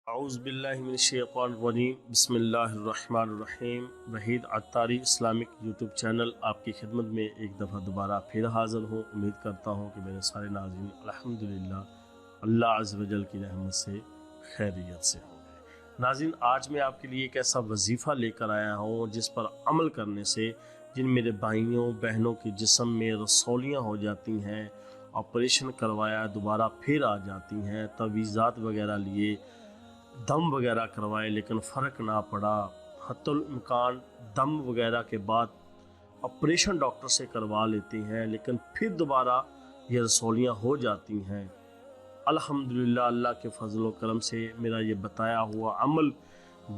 اعوذ باللہ من الشیطان الرجیم بسم اللہ الرحمن الرحیم۔ وحید عطاری اسلامک یوٹیوب چینل آپ کی خدمت میں ایک دفعہ دوبارہ پھر حاضر ہوں۔ امید کرتا ہوں کہ میرے سارے ناظرین الحمدللہ اللہ عز و جل کی رحمت سے خیریت سے ہوں گے۔ ناظرین، آج میں آپ کے لیے ایک ایسا وظیفہ لے کر آیا ہوں جس پر عمل کرنے سے جن میرے بھائیوں بہنوں کے جسم میں رسولیاں ہو جاتی ہیں، آپریشن کروایا دوبارہ پھر آ جاتی ہیں، تعویذات وغیرہ لیے، دم وغیرہ کروائے لیکن فرق نہ پڑا، حتی الامکان دم وغیرہ کے بعد آپریشن ڈاکٹر سے کروا لیتے ہیں لیکن پھر دوبارہ یہ رسولیاں ہو جاتی ہیں۔ الحمدللہ اللہ کے فضل و کرم سے میرا یہ بتایا ہوا عمل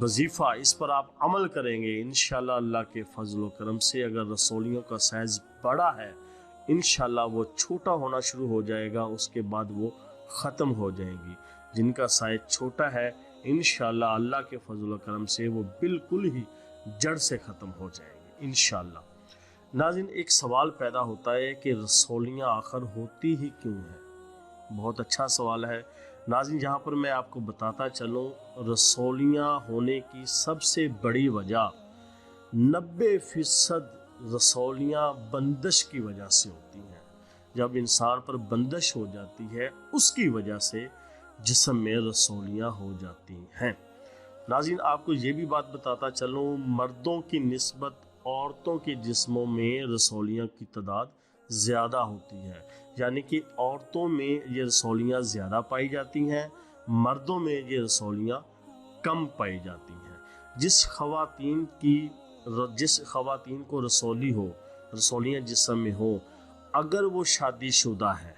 وظیفہ، اس پر آپ عمل کریں گے انشاءاللہ اللہ کے فضل و کرم سے اگر رسولیوں کا سائز بڑا ہے انشاءاللہ وہ چھوٹا ہونا شروع ہو جائے گا، اس کے بعد وہ ختم ہو جائیں گی۔ جن کا سائز چھوٹا ہے انشاءاللہ اللہ کے فضل و کرم سے وہ بالکل ہی جڑ سے ختم ہو جائیں گے انشاءاللہ۔ ناظرین، ایک سوال پیدا ہوتا ہے کہ رسولیاں آخر ہوتی ہی کیوں ہیں؟ بہت اچھا سوال ہے ناظرین، جہاں پر میں آپ کو بتاتا چلوں، رسولیاں ہونے کی سب سے بڑی وجہ 90% رسولیاں بندش کی وجہ سے ہوتی ہیں۔ جب انسان پر بندش ہو جاتی ہے اس کی وجہ سے جسم میں رسولیاں ہو جاتی ہیں۔ ناظرین، آپ کو یہ بھی بات بتاتا چلوں، مردوں کی نسبت عورتوں کے جسموں میں رسولیاں کی تعداد زیادہ ہوتی ہے، یعنی کہ عورتوں میں یہ رسولیاں زیادہ پائی جاتی ہیں، مردوں میں یہ رسولیاں کم پائی جاتی ہیں۔ جس خواتین کو رسولیاں جسم میں ہو، اگر وہ شادی شدہ ہے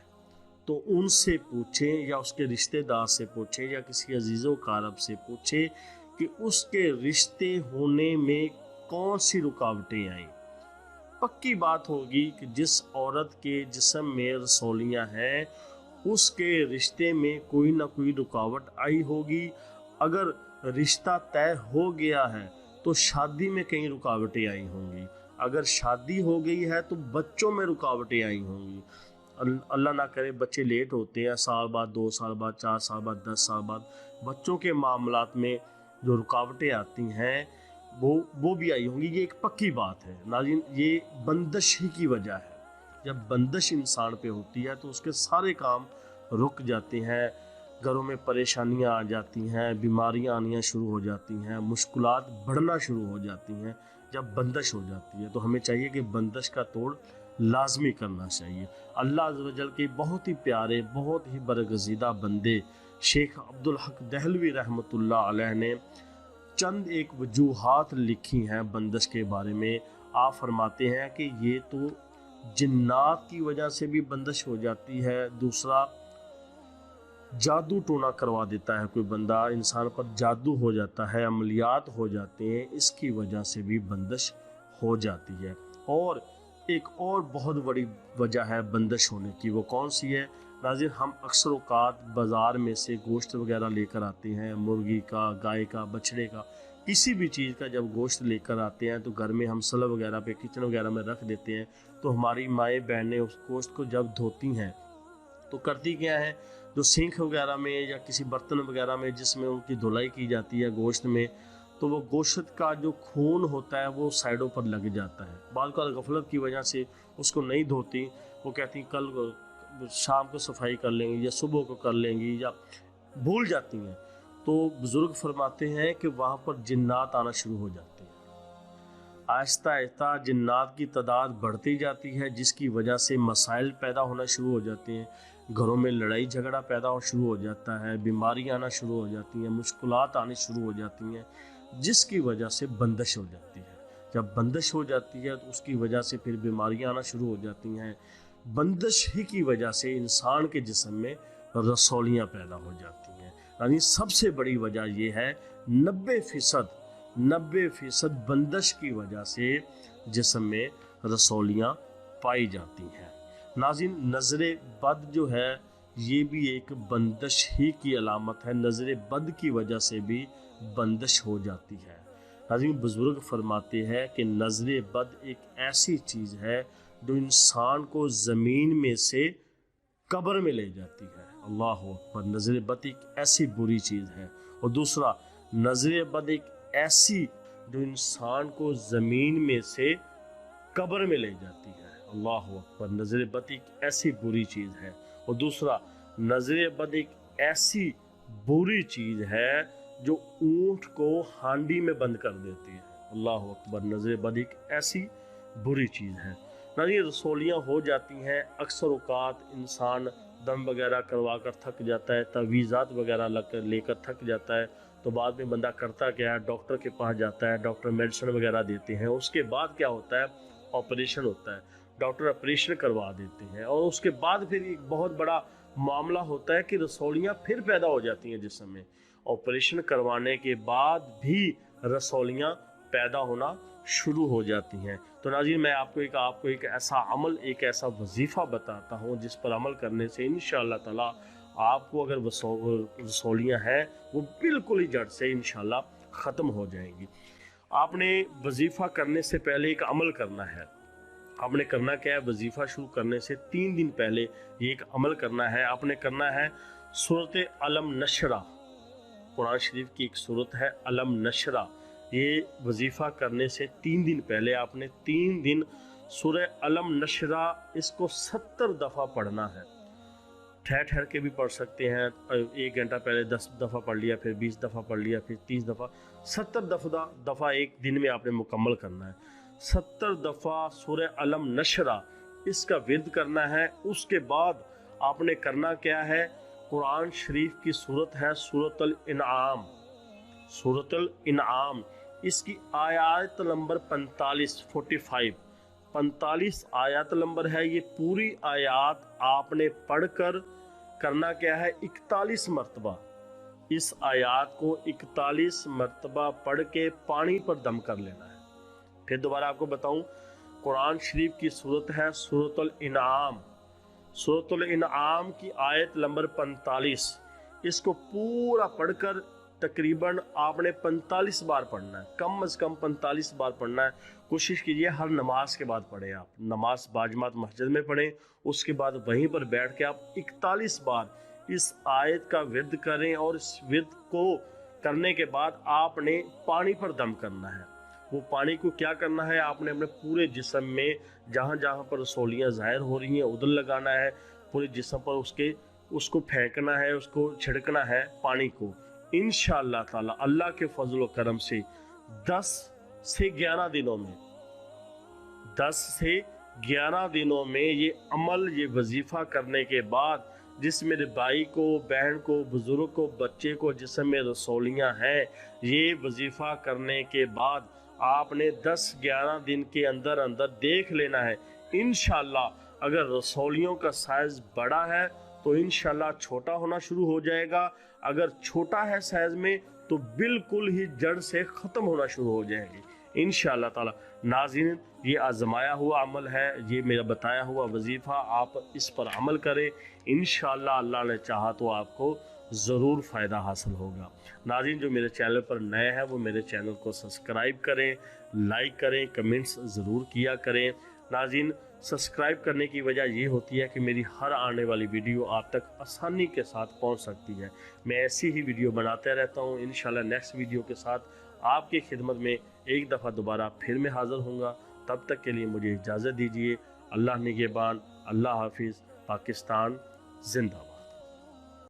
تو ان سے پوچھیں یا اس کے رشتہ دار سے پوچھیں یا کسی عزیز و اقارب سے پوچھیں کہ اس کے رشتے ہونے میں کون سی رکاوٹیں آئیں۔ پکی بات ہوگی کہ جس عورت کے جسم میں رسولیاں ہیں اس کے رشتے میں کوئی نہ کوئی رکاوٹ آئی ہوگی۔ اگر رشتہ طے ہو گیا ہے تو شادی میں کئی رکاوٹیں آئی ہوں گی، اگر شادی ہو گئی ہے تو بچوں میں رکاوٹیں آئی ہوں گی۔ اللہ نہ کرے بچے لیٹ ہوتے ہیں، سال بعد، 2 سال بعد، 4 سال بعد، 10 سال بعد، بچوں کے معاملات میں جو رکاوٹیں آتی ہیں وہ بھی آئی ہوں گی۔ یہ ایک پکی بات ہے ناظرین، یہ بندش ہی کی وجہ ہے۔ جب بندش انسان پہ ہوتی ہے تو اس کے سارے کام رک جاتے ہیں، گھروں میں پریشانیاں آ جاتی ہیں، بیماریاں آنیاں شروع ہو جاتی ہیں، مشکلات بڑھنا شروع ہو جاتی ہیں جب بندش ہو جاتی ہے۔ تو ہمیں چاہیے کہ بندش کا توڑ لازمی کرنا چاہیے۔ اللہ عز و جل کے بہت ہی پیارے، بہت ہی برگزیدہ بندے شیخ عبدالحق دہلوی رحمۃ اللہ علیہ نے چند ایک وجوہات لکھی ہیں بندش کے بارے میں۔ آپ فرماتے ہیں کہ یہ تو جنات کی وجہ سے بھی بندش ہو جاتی ہے، دوسرا جادو ٹونا کروا دیتا ہے کوئی بندہ، انسان پر جادو ہو جاتا ہے، عملیات ہو جاتے ہیں، اس کی وجہ سے بھی بندش ہو جاتی ہے۔ اور ایک اور بہت بڑی وجہ ہے بندش ہونے کی، وہ کون سی ہے ناظرین؟ ہم اکثر اوقات بازار میں سے گوشت وغیرہ لے کر آتے ہیں، مرغی کا، گائے کا، بچڑے کا، کسی بھی چیز کا جب گوشت لے کر آتے ہیں تو گھر میں ہم سلب وغیرہ پہ، کچن وغیرہ میں رکھ دیتے ہیں، تو ہماری مائیں بہنیں اس گوشت کو جب دھوتی ہیں تو کرتی کیا ہے، جو سینک وغیرہ میں یا کسی برتن وغیرہ میں جس میں ان کی دھلائی کی جاتی ہے گوشت میں، تو وہ گوشت کا جو خون ہوتا ہے وہ سائڈوں پر لگ جاتا ہے۔ بعض کا غفلت کی وجہ سے اس کو نہیں دھوتی، وہ کہتی کل شام کو صفائی کر لیں گی یا صبح کو کر لیں گی، یا بھول جاتی ہیں۔ تو بزرگ فرماتے ہیں کہ وہاں پر جنات آنا شروع ہو جاتے ہیں، آہستہ آہستہ جنات کی تعداد بڑھتی جاتی ہے، جس کی وجہ سے مسائل پیدا ہونا شروع ہو جاتے ہیں، گھروں میں لڑائی جھگڑا پیدا شروع ہو جاتا ہے، بیماریاں آنا شروع ہو جاتی ہیں، مشکلات آنی شروع ہو جاتی ہیں، جس کی وجہ سے بندش ہو جاتی ہے۔ جب بندش ہو جاتی ہے تو اس کی وجہ سے پھر بیماریاں آنا شروع ہو جاتی ہیں۔ بندش ہی کی وجہ سے انسان کے جسم میں رسولیاں پیدا ہو جاتی ہیں، یعنی سب سے بڑی وجہ یہ ہے 90% بندش کی وجہ سے جسم میں رسولیاں پائی جاتی ہیں۔ ناظرین، نظر بد جو ہے یہ بھی ایک بندش ہی کی علامت ہے، نظر بد کی وجہ سے بھی بندش ہو جاتی ہے۔ ناظرین، بزرگ فرماتے ہیں کہ نظر بد ایک ایسی چیز ہے جو انسان کو زمین میں سے قبر میں لے جاتی ہے۔ اللہ اکبر، نظر بد ایک ایسی بری چیز ہے، اور دوسرا نظر بد ایک ایسی جو انسان کو زمین میں سے قبر میں لے جاتی ہے، اللہ اکبر، نظر بد ایک ایسی بری چیز ہے۔ اور دوسرا نظر بد ایک ایسی بری چیز ہے جو اونٹ کو ہانڈی میں بند کر دیتی ہے، اللہ اکبر، نظر بد ایک ایسی بری چیز ہے۔ یہ رسولیاں ہو جاتی ہیں، اکثر اوقات انسان دم وغیرہ کروا کر تھک جاتا ہے، تعویذات وغیرہ لے کر تھک جاتا ہے، تو بعد میں بندہ کرتا کیا ہے، ڈاکٹر کے پاس جاتا ہے، ڈاکٹر میڈیسن وغیرہ دیتے ہیں، اس کے بعد کیا ہوتا ہے، آپریشن ہوتا ہے، ڈاکٹر آپریشن کروا دیتے ہیں، اور اس کے بعد پھر ایک بہت بڑا معاملہ ہوتا ہے کہ رسولیاں پھر پیدا ہو جاتی ہیں جسم میں، آپریشن کروانے کے بعد بھی رسولیاں پیدا ہونا شروع ہو جاتی ہیں۔ تو ناظرین، میں آپ کو ایک ایسا عمل، ایک ایسا وظیفہ بتاتا ہوں جس پر عمل کرنے سے انشاءاللہ تعالی آپ کو اگر رسولیاں ہیں وہ بالکل ہی جڑ سے انشاءاللہ ختم ہو جائیں گی۔ آپ نے وظیفہ کرنے سے پہلے ایک عمل کرنا ہے۔ آپ نے کرنا کیا ہے، وظیفہ شروع کرنے سے 3 دن پہلے یہ ایک عمل کرنا ہے۔ آپ نے کرنا ہے سورۃ علم نشرہ، قرآن شریف کی ایک سورت ہے علم نشرہ۔ یہ وظیفہ کرنے سے 3 دن پہلے آپ نے 3 دن سورہ علم نشرہ اس کو 70 دفعہ پڑھنا ہے۔ ٹھہر کے بھی پڑھ سکتے ہیں، 1 گھنٹہ پہلے 10 دفعہ پڑھ لیا، پھر 20 دفعہ پڑھ لیا، پھر 30 دفعہ، 70 دفعہ ایک دن میں آپ نے مکمل کرنا ہے۔ 70 دفعہ سورہ علم نشرہ اس کا ورد کرنا ہے۔ اس کے بعد آپ نے کرنا کیا ہے، قرآن شریف کی سورت ہے سورۃ الانعام، سورۃ الانعام، اس کی آیات نمبر 45 آیات نمبر ہے۔ یہ پوری آیات آپ نے پڑھ کر کرنا کیا ہے، 41 مرتبہ اس آیات کو 41 مرتبہ پڑھ کے پانی پر دم کر لینا ہے۔ پھر دوبارہ آپ کو بتاؤں، قرآن شریف کی سورت ہے سورۃ الانعام، سورۃ الانعام کی آیت نمبر 45، اس کو پورا پڑھ کر تقریباً آپ نے 45 بار پڑھنا ہے، کم از کم 45 بار پڑھنا ہے۔ کوشش کیجئے ہر نماز کے بعد پڑھیں، آپ نماز باجماعت مسجد میں پڑھیں، اس کے بعد وہیں پر بیٹھ کے آپ 41 بار اس آیت کا ورد کریں، اور اس ورد کو کرنے کے بعد آپ نے پانی پر دم کرنا ہے۔ وہ پانی کو کیا کرنا ہے، آپ نے اپنے پورے جسم میں جہاں جہاں پر رسولیاں ظاہر ہو رہی ہیں ادھر لگانا ہے، پورے جسم پر اس کو پھینکنا ہے، اس کو چھڑکنا ہے پانی کو۔ انشاءاللہ تعالی اللہ کے فضل و کرم سے 10 سے 11 دنوں میں یہ عمل، یہ وظیفہ کرنے کے بعد، جس میرے بھائی کو، بہن کو، بزرگ کو، بچے کو جسم میں رسولیاں ہیں، یہ وظیفہ کرنے کے بعد آپ نے 10-11 دن کے اندر دیکھ لینا ہے۔ انشاءاللہ اگر رسولیوں کا سائز بڑا ہے تو انشاءاللہ چھوٹا ہونا شروع ہو جائے گا، اگر چھوٹا ہے سائز میں تو بالکل ہی جڑ سے ختم ہونا شروع ہو جائے گی انشاءاللہ تعالی۔ ناظرین، یہ آزمایا ہوا عمل ہے، یہ میرا بتایا ہوا وظیفہ، آپ اس پر عمل کریں، انشاءاللہ اللہ نے چاہا تو آپ کو ضرور فائدہ حاصل ہوگا۔ ناظرین، جو میرے چینل پر نئے ہیں وہ میرے چینل کو سبسکرائب کریں، لائک کریں، کمنٹس ضرور کیا کریں۔ ناظرین، سبسکرائب کرنے کی وجہ یہ ہوتی ہے کہ میری ہر آنے والی ویڈیو آپ تک آسانی کے ساتھ پہنچ سکتی ہے۔ میں ایسی ہی ویڈیو بناتے رہتا ہوں، انشاءاللہ نیکسٹ ویڈیو کے ساتھ آپ کی خدمت میں ایک دفعہ دوبارہ پھر میں حاضر ہوں گا۔ تب تک کے لیے مجھے اجازت دیجیے۔ اللہ نگہبان، اللہ حافظ، پاکستان زندہ باد۔